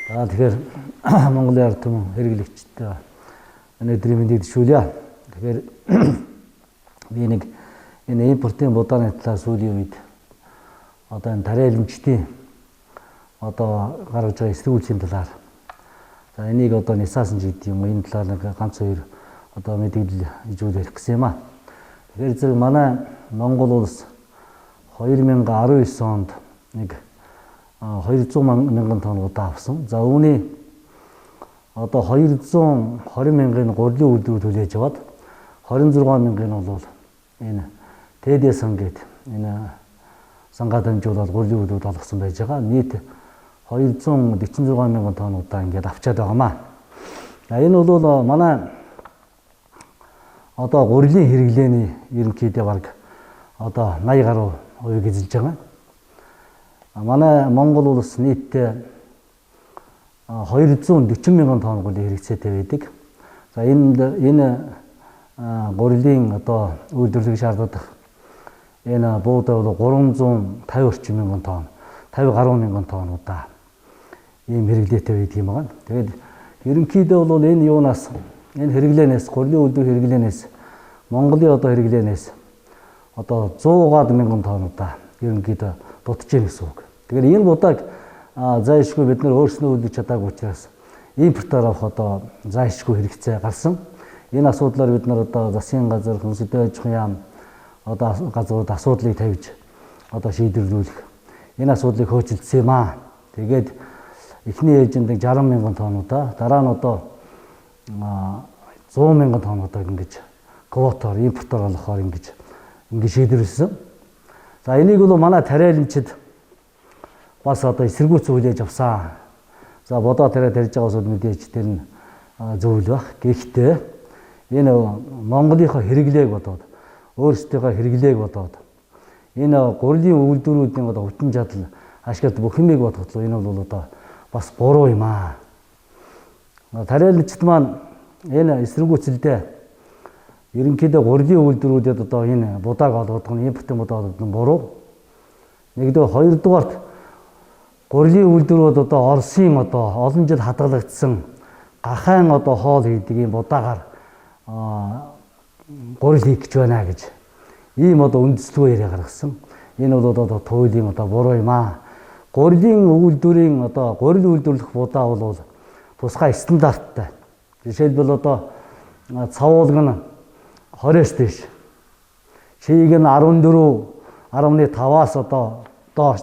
За тэгэхээр Монголын ард түмэн хэрэглэгчтэй өнөөдрийн мэндийг төшөөлье. Тэгэхээр би нэг энэ импортын будааны талаар сүүлийн үед одоо энэ тариалимчдын одоо гаргаж байгаа эсрэгүүлийн талаар за энийг одоо нисаасан ч гэдэг юм уу, энэ талаар нэг ганц хоёр одоо мэдээлэл ижүүлэх гэсэн юм аа. Тэгэхээр зэрэг манай Монгол улс 2019 онд нэг 200 мянган тоннуудаа авсан. За үүний одоо 220 мянган гурилын үйлдвэр төлөөж яваад 26 мянган бол энэ ТД сан гэдэг энэ сангаа дамжуулаад гурилын үйлдвэр олгосон байж байгаа. Нийт 246 мянган тоннуудаа ингээд авчаад байгаамаа. За энэ бол манай одоо гурилын хэрэглээний ерөнхийдөө баг одоо 80 гаруй хувийг эзэлж байгаа. Манай Монгол улс нийтдээ 240 мянган тонн гурилын хэрэгцээтэй байдаг. За энэ гурилын одоо үйлдвэрлэлийг шаарддаг энэ буудаа бол 350 орчим мянган тонн, 50 гаруй мянган тоннуудаа ийм хэрэглээтэй байдаг юм байна. Тэгээд ерөнхийдөө бол энэ юунаас энэ хэрэглээнээс гурилын үйлдвэр хэрэглээнээс Монголын одоо хэрэглээнээс одоо 100 мянган тоннуудаа ерөнхийдөө дутж ийн гэсэн үг. Тэгэхээр энэ будааг зайлшгүй бид нар өөрснөө үлдэж чадаагүй учраас импортоор авах одоо зайлшгүй хэрэгцээ гарсан. Энэ асуудлаар бид нар одоо засгийн газар, хүнсэлтэй аж ахуйн яам одоо газрууд асуудлыг тавьж одоо шийдвэрлүүлэх энэ асуудлыг хөөцөлдсөн юм аа. Тэгээд эхний ээжинд 60 мянган тоннуудаа, дараа нь одоо 100 мянган тоннуудаа ингэж квотоор импортоор олохоор ингэж шийдвэрлсэн. За энийг бол манай тариалимчид бас одоо эсэргүүцэн хүлээж авсан. За бодоо тарай тарьж байгаа усуд мэдээж тэр нь зөвл баг. Гэхдээ энэ Монголынхоо хэрэглээг бодоод, өөрсдийнхөө хэрэглээг бодоод энэ гурилын үйлдвэрүүдийн одоо хүчин чадал ашиглалт бүх юмыг бодоход энэ бол одоо бас буруу юм аа. Тариалимчид маань энэ эсэргүүцэлдээ ерөнхийдөө гурилын үйлдвэрүүдэд одоо энэ будааг олгодог нь импортын будааг олгодог нь буруу. Нэгдүгээр, хоёрдугаарт гурилын үйлдвэрүүд одоо Оросын одоо олон жил хадгалагдсан гахайн одоо хоол хийдэг юм будаагаар гурил хийх гэж байна гэж ийм одоо үндэслэл яриа гаргасан. Энэ бол одоо туйлын одоо буруу юм аа. Гурилын үйлдвэрийн одоо гурил үйлдвэрлэх будаа бол тусгай стандарттай. Жишээлбэл одоо цавуулга нь 20-с дээш. Шийг нь 14.5-аас одоо доош.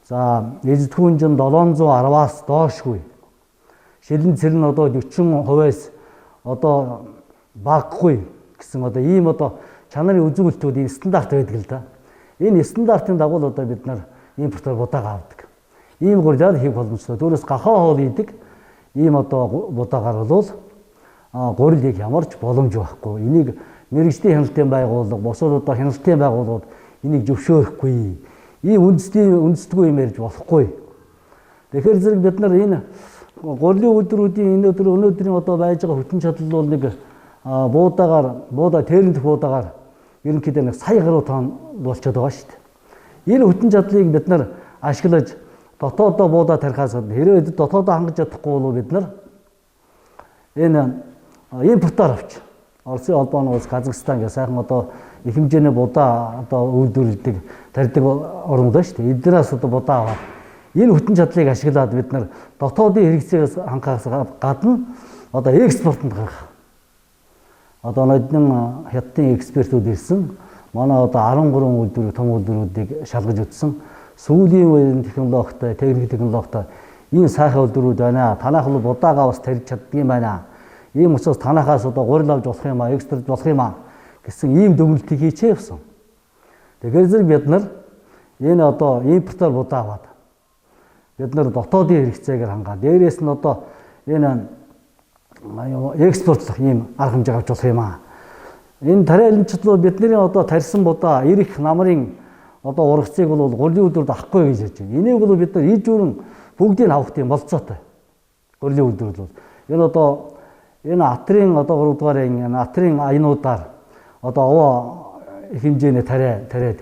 За эзэдхүүнж нь 710-аас доошгүй. Шилэн цэр нь одоо 40%-аас одоо баггүй гэсэн одоо ийм одоо чанарын үзүүлэлтүүд энэ стандарт байдаг л да. Энэ стандартын дагуу одоо бид нар импортоор будааг авдаг. Ийм гурилаар хийх боломжтой. Түүнээс гахаа хоол идэг ийм одоо будаагаар бол гурил хийх ямар ч боломж байхгүй. Энийг мэргэжлийн хяналтын байгууллага, бусад одоо хяналтын байгууллагууд энийг зөвшөөрөхгүй. Ийм үндэстгүй юм ярьж болохгүй. Тэгэхээр зэрэг бид нар энэ гурилын үйлдвэрүүдийн өнөөдрийн одоо байж байгаа хүчин чадал бол нэг буудаа тэрэнтэх буудаагаар ерөнхийдөө нэг сая гаруй тонн болчиход байгаа шүү дээ. Энэ хүчин чадлыг бид нар ашиглаж дотоодоо буудаа тарихаас хэрэг дотоодоо хангаж чадахгүй бол бид нар энэ импортоор авч Оросын холбооны улс Казахстан гэх сайхан одоо их хэмжээний будаа одоо үйлдвэрлэдэг тарьдаг орнууд байна шүү дээ. Эднээс одоо будаа аваад энэ хүчин чадлыг ашиглаад бид нар дотоодын хэрэгцээс хангахаас гадна одоо экспортод гарах. Одоо нодны хятадын экспертүүд ирсэн. Манай одоо 13 үйлдвэр том үйлдвэрүүдийг шалгаж үзсэн. Сүүлийн үеийн технологитой, техник технологитой ийм сайхан үйлдвэрүүд байна. Танайх бол будаагаа бас тарьж чаддаг юм байна. Ийм учраас танахаас одоо гурил авч болох юм аа, экспорт болох юм аа гэсэн ийм дүгнэлтийг хийчихээ явсан. Тэгэхээр зэрэг бид нар энэ одоо импортоор будаа аваад бид нар дотоодын хэрэгцээгээр хангаад дээрээс нь одоо энэ экспортлох ийм арга хэмжээ авч болох юм аа. Энэ тариалимчид бол бидний одоо тарьсан будаа ирэх намрын одоо ургацыг бол гурилын үйлдвэрд авахгүй гэж хэлж байна. Энийг бол бид нар иж бүрэн бүгдийг авах тийм болцоотой. Гурилын үйлдвэрд бол энэ одоо энэ атрын одоо 3 дугаарын энэ атрын аянуудаар одоо овоо их хэмжээний тариад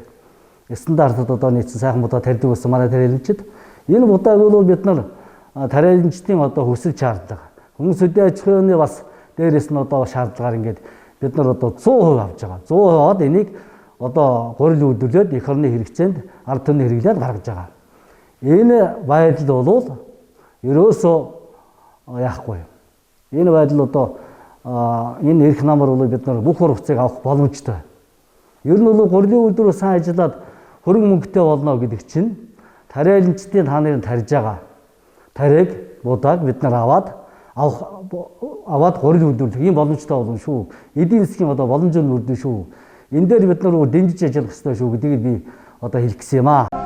стандартад одоо нийцсэн сайхан будаа тарьдаг гэсэн манай тариалимчид энэ будааг бол бид нар тариаланчдын одоо хүсэл шаардлага. Хүмүүсийн аж ахуйн бас дээрээс нь одоо шаардлагаар ингээд бид нар одоо 100% авч байгаа. 100% аваад энийг одоо гурил үйлдвэрлээд эх орны хэрэгцээнд ард түмний хэрэглээд гаргаж байгаа. Энэ байдал бол ерөөсөө яахгүй. Энэ байдал одоо энэ эрх намар бол бид нар бүх урвцыг авах боломжтой. Ер нь бол гурилын үйлдвэр сайн ажиллаад хөрөнгө мөнгөтэй болно гэдэг чинь тариаланчдын та нарын тарьж байгаа тариг будааг бид нар аваад гурил үйлдвэрлэх ийм боломжтой болно шүү. Эдийн засгийн одоо боломжтой мөрдөн шүү. Энэ дээр бид нар дэмжиж ажиллах хэрэгтэй шүү гэдгийг би одоо хэлэх гэсэн юм аа.